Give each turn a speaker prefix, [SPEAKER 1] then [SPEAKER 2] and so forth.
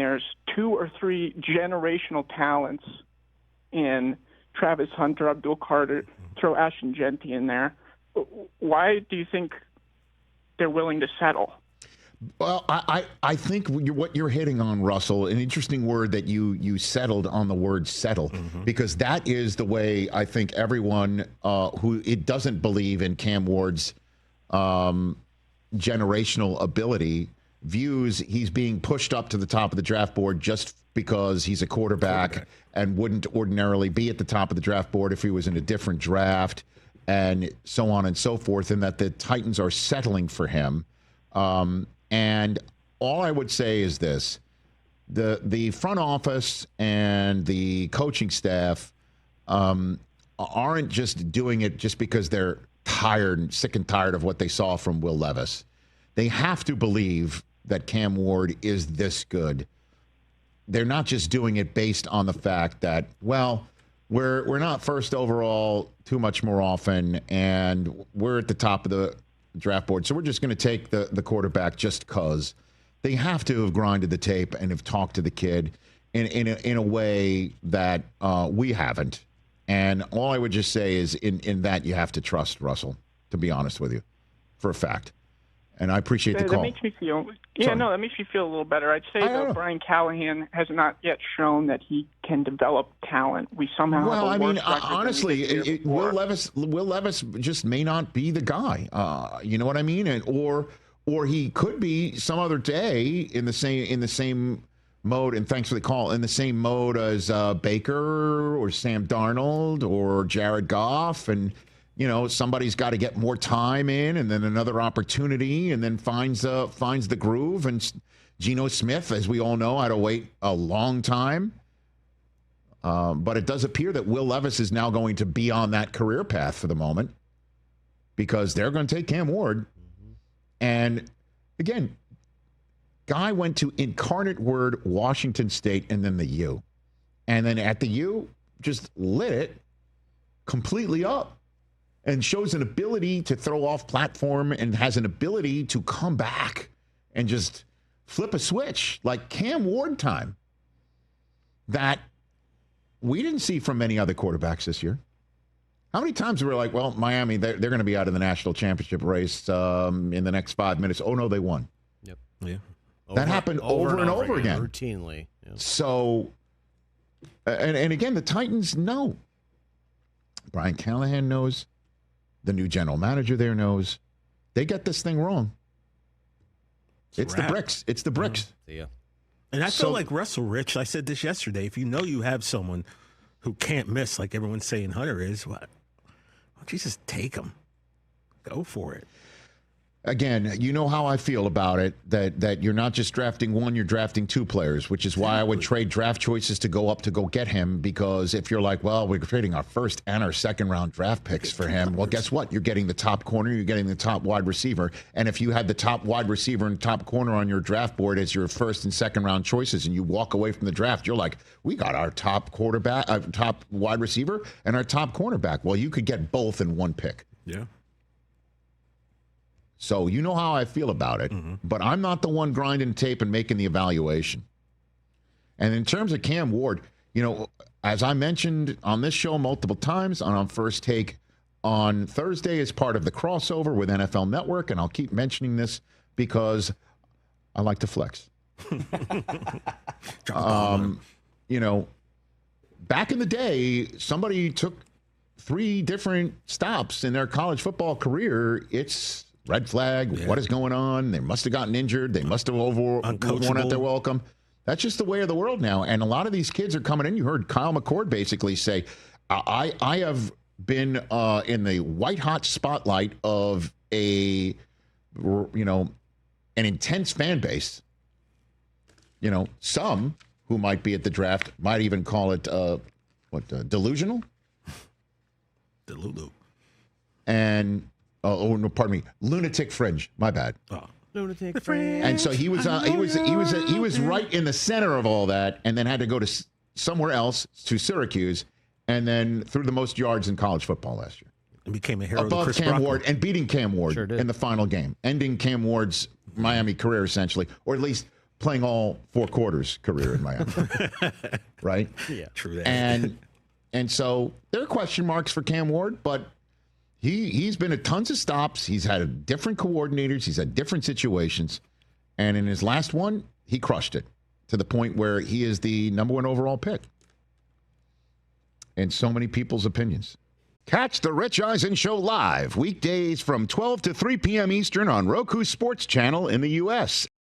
[SPEAKER 1] there's 2 or 3 generational talents in Travis Hunter, Abdul Carter, throw Ashton Genty in there. Why do you think they're willing to settle?
[SPEAKER 2] Well, I think what you're hitting on, Russell, an interesting word that you settled on the word settle, because that is the way I think everyone who it doesn't believe in Cam Ward's generational ability views he's being pushed up to the top of the draft board just because he's a quarterback and wouldn't ordinarily be at the top of the draft board if he was in a different draft, and so on and so forth, and that the Titans are settling for him. And all I would say is this: the front office and the coaching staff aren't just doing it just because they're sick and tired of what they saw from Will Levis. They have to believe that Cam Ward is this good. They're not just doing it based on the fact that, well, we're not first overall too much more often, and we're at the top of the draft board, so we're just going to take the quarterback just because. They have to have grinded the tape and have talked to the kid in a way that we haven't. And all I would just say is in that you have to trust Russell, to be honest with you, for a fact. And I appreciate the call.
[SPEAKER 1] That makes me feel, that makes me feel a little better. I'd say that Brian Callahan has not yet shown that he can develop talent. We somehow
[SPEAKER 2] well,
[SPEAKER 1] have a
[SPEAKER 2] I mean,
[SPEAKER 1] worse record
[SPEAKER 2] honestly, Will Levis just may not be the guy. You know what I mean? And or he could be some other day in the same mode. And thanks for the call. In the same mode as Baker or Sam Darnold or Jared Goff, and somebody's got to get more time in, and then another opportunity, and then finds the groove. And Geno Smith, as we all know, had to wait a long time. But it does appear that Will Levis is now going to be on that career path for the moment, because they're going to take Cam Ward. And again, guy went to Incarnate Word, Washington State, and then the U. And then at the U, just lit it completely up. And shows an ability to throw off platform and has an ability to come back and just flip a switch like Cam Ward time that we didn't see from many other quarterbacks this year. How many times were we like, well, Miami, they're going to be out of the national championship race in the next 5 minutes. Oh, no, they won.
[SPEAKER 3] Yep. Yeah.
[SPEAKER 2] That happened over and over again.
[SPEAKER 3] Routinely. Yeah.
[SPEAKER 2] So, and again, the Titans know. Brian Callahan knows. The new general manager there knows. They get this thing wrong. It's the bricks. It's the bricks.
[SPEAKER 3] Yeah.
[SPEAKER 4] And I feel like Russell, Rich, I said this yesterday, if you know you have someone who can't miss, like everyone's saying Hunter is, why don't you just take him? Go for it.
[SPEAKER 2] Again, you know how I feel about it, that you're not just drafting one, you're drafting 2 players, which is why I would trade draft choices to go get him, because if you're like, well, we're trading our first and our second round draft picks for him, well, guess what? You're getting the top corner, you're getting the top wide receiver, and if you had the top wide receiver and top corner on your draft board as your first and second round choices, and you walk away from the draft, you're like, we got our top quarterback, top wide receiver, and our top cornerback. Well, you could get both in one pick.
[SPEAKER 4] Yeah.
[SPEAKER 2] So you know how I feel about it, but I'm not the one grinding tape and making the evaluation. And in terms of Cam Ward, as I mentioned on this show multiple times, on First Take on Thursday as part of the crossover with NFL Network, and I'll keep mentioning this because I like to flex. Back in the day, somebody took 3 different stops in their college football career. It's red flag. Yeah. What is going on? They must have gotten injured. They must have worn out their welcome. That's just the way of the world now. And a lot of these kids are coming in. You heard Kyle McCord basically say, I have been in the white hot spotlight of an intense fan base. Some who might be at the draft might even call it delusional.
[SPEAKER 4] Delulu.
[SPEAKER 2] And no, pardon me, lunatic fringe. My bad.
[SPEAKER 3] Oh. Lunatic fringe.
[SPEAKER 2] And so he was right in the center of all that, and then had to go to somewhere else, to Syracuse, and then threw the most yards in college football last year.
[SPEAKER 4] And became a hero
[SPEAKER 2] above
[SPEAKER 4] Chris
[SPEAKER 2] Cam
[SPEAKER 4] Brockman.
[SPEAKER 2] Ward and beating Cam Ward in the final game, ending Cam Ward's Miami career essentially, or at least playing all 4 quarters career in Miami, right?
[SPEAKER 4] Yeah, true that.
[SPEAKER 2] And so there are question marks for Cam Ward, but he's been at tons of stops. He's had different coordinators. He's had different situations. And in his last one, he crushed it to the point where he is the number 1 overall pick in so many people's opinions. Catch the Rich Eisen Show live weekdays from 12 to 3 p.m. Eastern on Roku Sports Channel in the U.S.